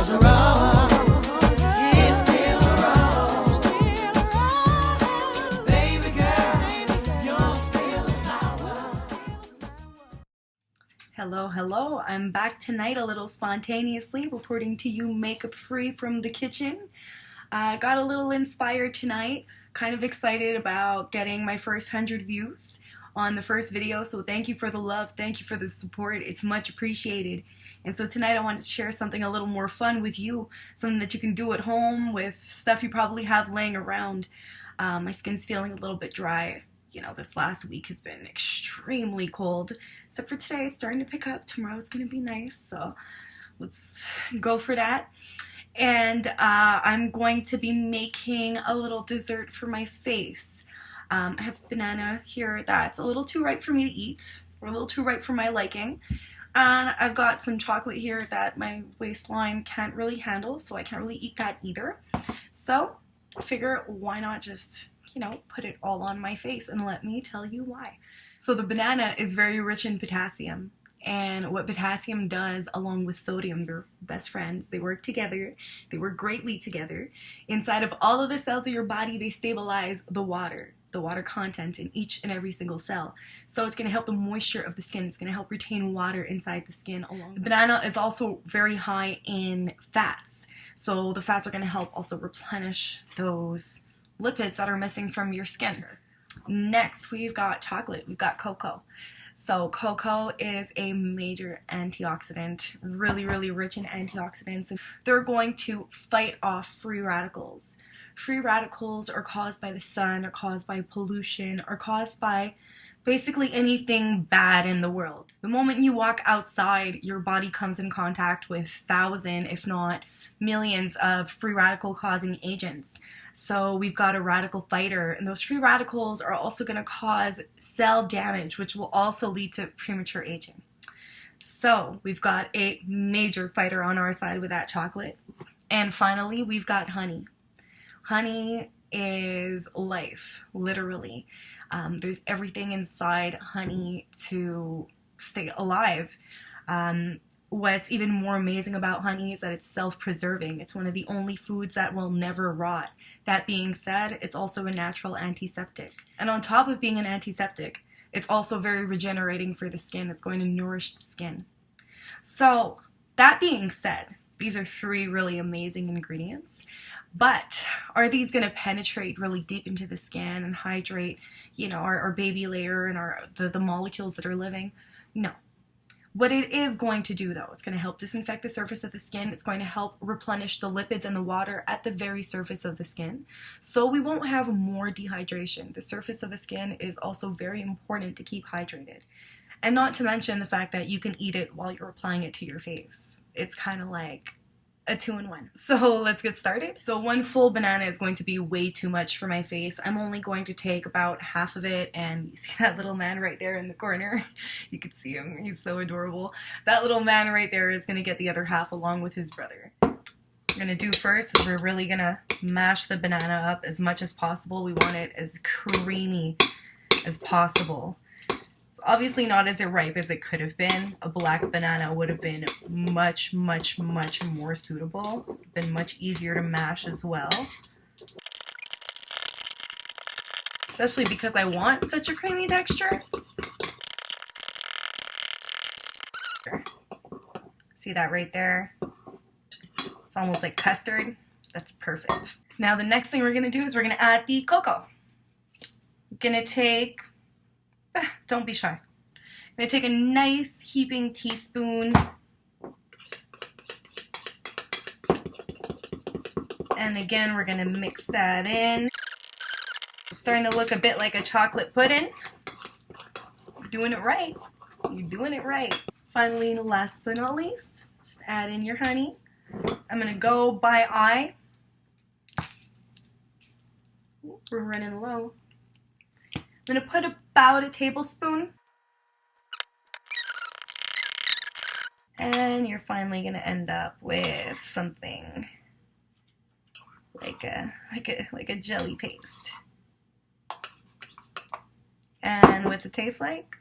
was wrong. He's still wrong. Baby girl, you're still a flower. Hello, I'm back tonight a little spontaneously, reporting to you makeup free from the kitchen. I got a little inspired tonight, kind of excited about getting my first 100 views on the first video, so thank you for the love, thank you for the support, it's much appreciated. And so tonight I wanted to share something a little more fun with you, something that you can do at home with stuff you probably have laying around. My skin's feeling a little bit dry. You know, this last week has been extremely cold, except for today it's starting to pick up. Tomorrow it's going to be nice, so let's go for that. And I'm going to be making a little dessert for my face. I have a banana here that's a little too ripe for me to eat, or a little too ripe for my liking. And I've got some chocolate here that my waistline can't really handle, so I can't really eat that either. So I figure, why not just, you know, put it all on my face, and let me tell you why. So the banana is very rich in potassium. And what potassium does, along with sodium, they're best friends. They work together. They work greatly together. Inside of all of the cells of your body, they stabilize the water content in each and every single cell. So it's going to help the moisture of the skin. It's going to help retain water inside the skin. The banana is also very high in fats. So the fats are going to help also replenish those lipids that are missing from your skin. Next, we've got chocolate. We've got cocoa. So cocoa is a major antioxidant, really, really rich in antioxidants. They're going to fight off free radicals. Free radicals are caused by the sun, or caused by pollution, or caused by basically anything bad in the world. The moment you walk outside, your body comes in contact with thousands, if not millions, of free radical causing agents. So we've got a radical fighter, and those free radicals are also going to cause cell damage, which will also lead to premature aging. So we've got a major fighter on our side with that chocolate. And finally, we've got honey. Honey is life, literally. There's everything inside honey to stay alive. What's even more amazing about honey is that it's self-preserving. It's one of the only foods that will never rot. That being said, it's also a natural antiseptic. And on top of being an antiseptic, it's also very regenerating for the skin. It's going to nourish the skin. So that being said, these are three really amazing ingredients. But are these going to penetrate really deep into the skin and hydrate, you know, our baby layer and the molecules that are living? No. What it is going to do, though, it's going to help disinfect the surface of the skin. It's going to help replenish the lipids and the water at the very surface of the skin. So we won't have more dehydration. The surface of the skin is also very important to keep hydrated. And not to mention the fact that you can eat it while you're applying it to your face. It's kind of like a 2-in-1. So let's get started. So one full banana is going to be way too much for my face. I'm only going to take about half of it, and you see that little man right there in the corner? You can see him, he's so adorable. That little man right there is going to get the other half along with his brother. What we're going to do first is we're really going to mash the banana up as much as possible. We want it as creamy as possible. It's obviously not as ripe as it could have been. A black banana would have been much, much, much more suitable. Been much easier to mash as well. Especially because I want such a creamy texture. See that right there? It's almost like custard. That's perfect. Now the next thing we're going to do is we're going to add the cocoa. I'm going to take... don't be shy. I'm going to take a nice heaping teaspoon and again we're going to mix that in. It's starting to look a bit like a chocolate pudding. You're doing it right. You're doing it right. Finally, last but not least, just add in your honey. I'm going to go by eye. We're running low. I'm going to put about a tablespoon. And you're finally going to end up with something like a jelly paste. And what's it taste like?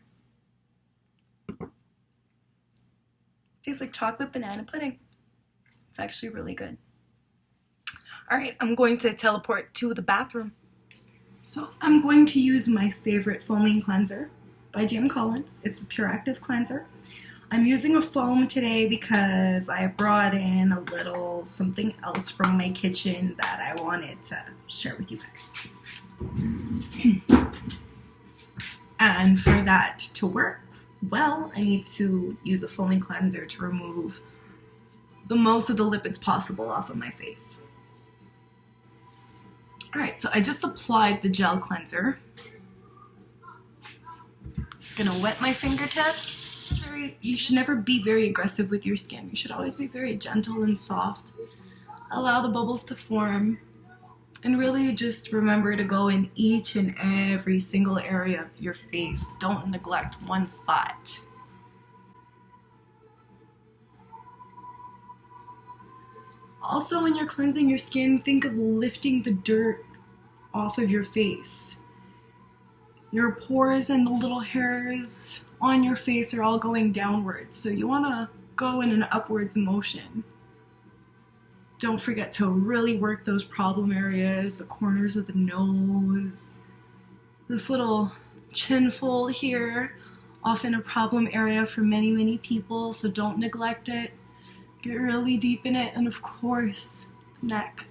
Tastes like chocolate banana pudding. It's actually really good. Alright, I'm going to teleport to the bathroom. So I'm going to use my favorite foaming cleanser by GM Collin. It's a Puractive cleanser. I'm using a foam today because I brought in a little something else from my kitchen that I wanted to share with you guys. And for that to work well, I need to use a foaming cleanser to remove the most of the lipids possible off of my face. Alright, so I just applied the gel cleanser. Gonna wet my fingertips. You should never be very aggressive with your skin. You should always be very gentle and soft. Allow the bubbles to form. And really just remember to go in each and every single area of your face. Don't neglect one spot. Also, when you're cleansing your skin, think of lifting the dirt off of your face. Your pores and the little hairs on your face are all going downwards, so you want to go in an upwards motion. Don't forget to really work those problem areas, the corners of the nose, this little chin fold here, often a problem area for many people, so don't neglect it. Get really deep in it, and of course, neck.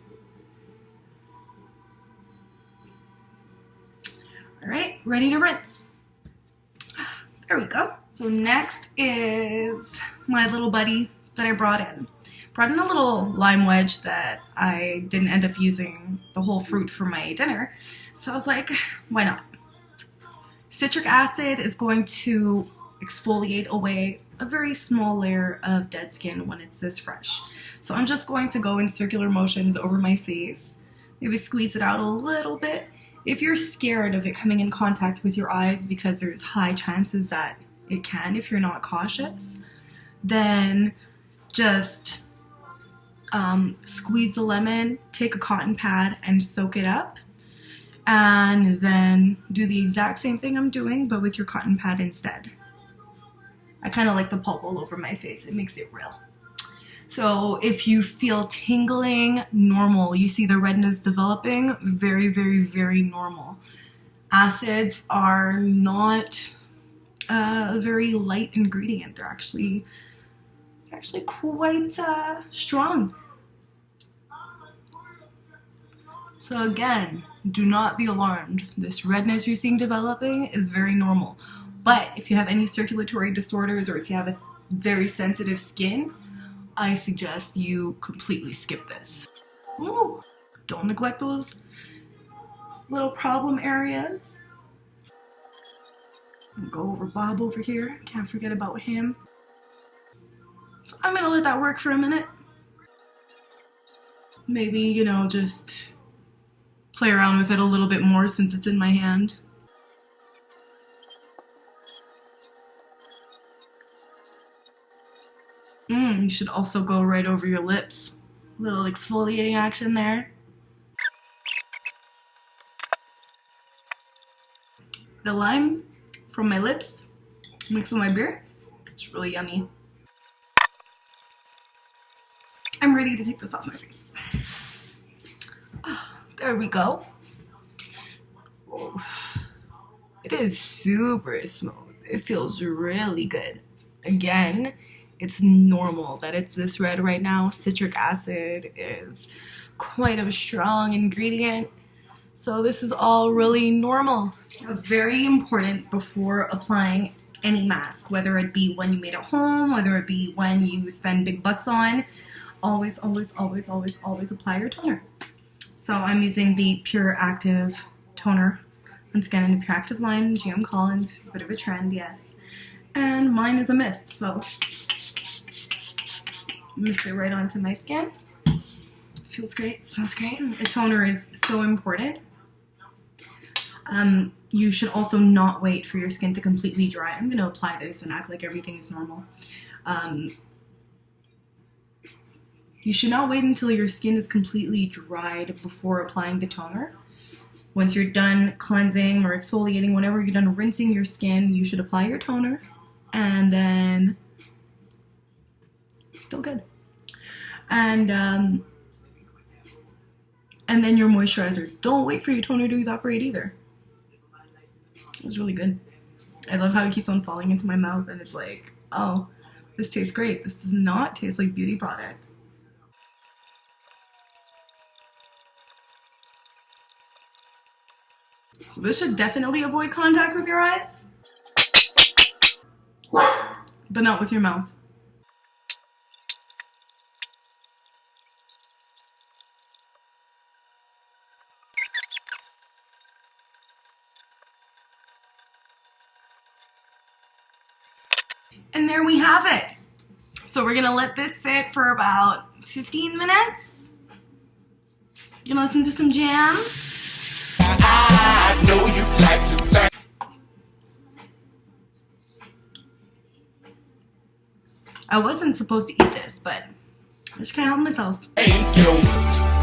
Alright, ready to rinse. There we go. So next is my little buddy that I brought in. Brought in a little lime wedge that I didn't end up using the whole fruit for my dinner. So I was like, why not? Citric acid is going to exfoliate away a very small layer of dead skin when it's this fresh. So I'm just going to go in circular motions over my face. Maybe squeeze it out a little bit. If you're scared of it coming in contact with your eyes, because there's high chances that it can if you're not cautious, then just squeeze the lemon, take a cotton pad and soak it up, and then do the exact same thing I'm doing, but with your cotton pad instead. I kind of like the pulp all over my face. It makes it real. So if you feel tingling, normal. You see the redness developing, very normal. Acids are not a very light ingredient. They're actually quite strong. So again, do not be alarmed. This redness you're seeing developing is very normal. But if you have any circulatory disorders, or if you have a very sensitive skin, I suggest you completely skip this. Ooh, don't neglect those little problem areas. Go over Bob over here. Can't forget about him. So I'm gonna let that work for a minute. Maybe, you know, just play around with it a little bit more since it's in my hand. You should also go right over your lips. Little exfoliating action there. The lime from my lips mixed with my beer. It's really yummy. I'm ready to take this off my face. There we go. Oh, it is super smooth. It feels really good. Again, it's normal that it's this red right now. Citric acid is quite a strong ingredient. So this is all really normal. Very important before applying any mask, whether it be one you made at home, whether it be when you spend big bucks on, always apply your toner. So I'm using the Puractive toner. Once again, in the Puractive line, GM Collin. It's a bit of a trend, yes. And mine is a mist, so mist it right onto my skin. Feels great, smells great. The toner is so important. You should also not wait for your skin to completely dry. I'm going to apply this and act like everything is normal. You should not wait until your skin is completely dried before applying the toner. Once you're done cleansing or exfoliating, whenever you're done rinsing your skin, you should apply your toner, and then still good. and then your moisturizer. Don't wait for your toner to evaporate either. It was really good. I love how it keeps on falling into my mouth, and it's like, oh, this tastes great. This does not taste like beauty product. So this should definitely avoid contact with your eyes, but not with your mouth. And there we have it. So we're gonna let this sit for about 15 minutes. You can listen to some jams. I know you like to think. I wasn't supposed to eat this, but I just can't help myself. Thank you.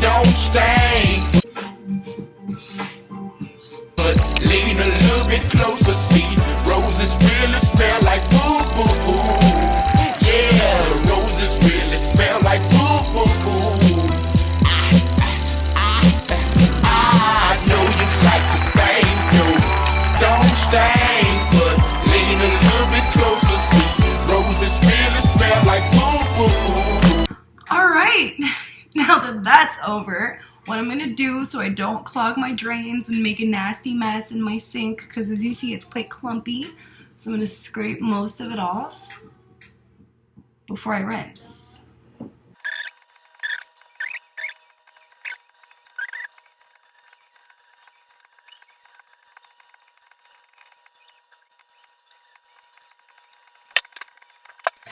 Don't stay. But lean a little bit closer. See, roses really smell like boo boo boo. Yeah, roses really smell like boo boo boo. I know you like to thank you. Don't stay, but lean a little bit closer. See, roses really smell like boo boo boo. All right, now that that's over, what I'm gonna do so I don't clog my drains and make a nasty mess in my sink, because as you see, it's quite clumpy. So I'm gonna scrape most of it off before I rinse.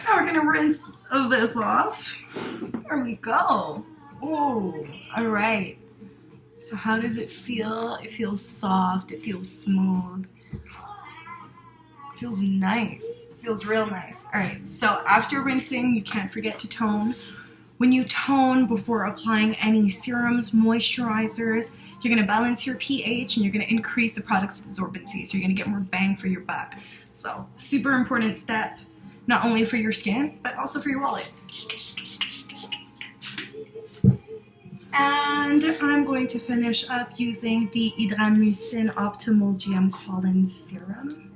Now we're gonna rinse this off. There we go. Oh, all right. So how does it feel? It feels soft, it feels smooth. It feels nice. It feels real nice. All right, so after rinsing, you can't forget to tone. When you tone before applying any serums, moisturizers, you're gonna balance your pH and you're gonna increase the product's absorbency, so you're gonna get more bang for your buck. So super important step, not only for your skin, but also for your wallet. And I'm going to finish up using the Hydramucine Optimal GM Collin serum.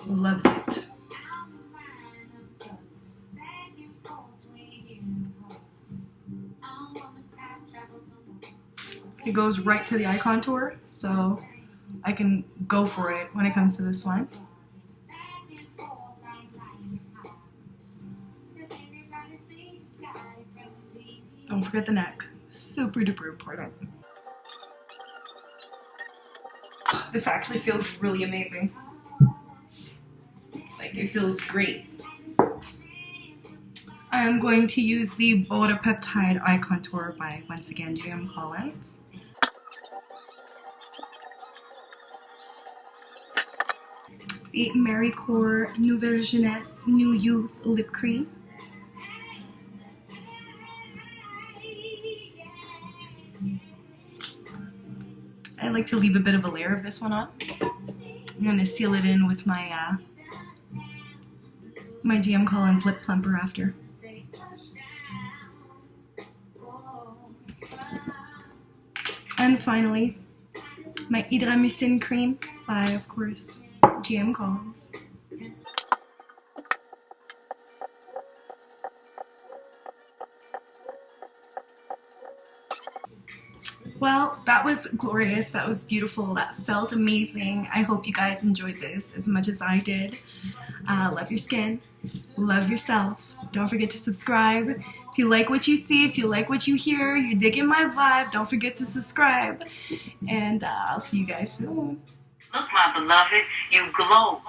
Loves it. It goes right to the eye contour, so I can go for it when it comes to this one. Don't forget the neck. Super duper important. This actually feels really amazing. Like, it feels great. I'm going to use the Bota-Peptide eye contour by, once again, GM Collin. The Cohr Nouvelle Jeunesse New Youth Lip Cream. I like to leave a bit of a layer of this one on. I'm going to seal it in with my my GM Collin's Lip Plumper after. And finally, my Hydramucine cream by, of course, GM Collin. Well, that was glorious. That was beautiful. That felt amazing. I hope you guys enjoyed this as much as I did. Love your skin. Love yourself. Don't forget to subscribe. If you like what you see, if you like what you hear, you're digging my vibe, don't forget to subscribe. And I'll see you guys soon. Look, my beloved, you glow.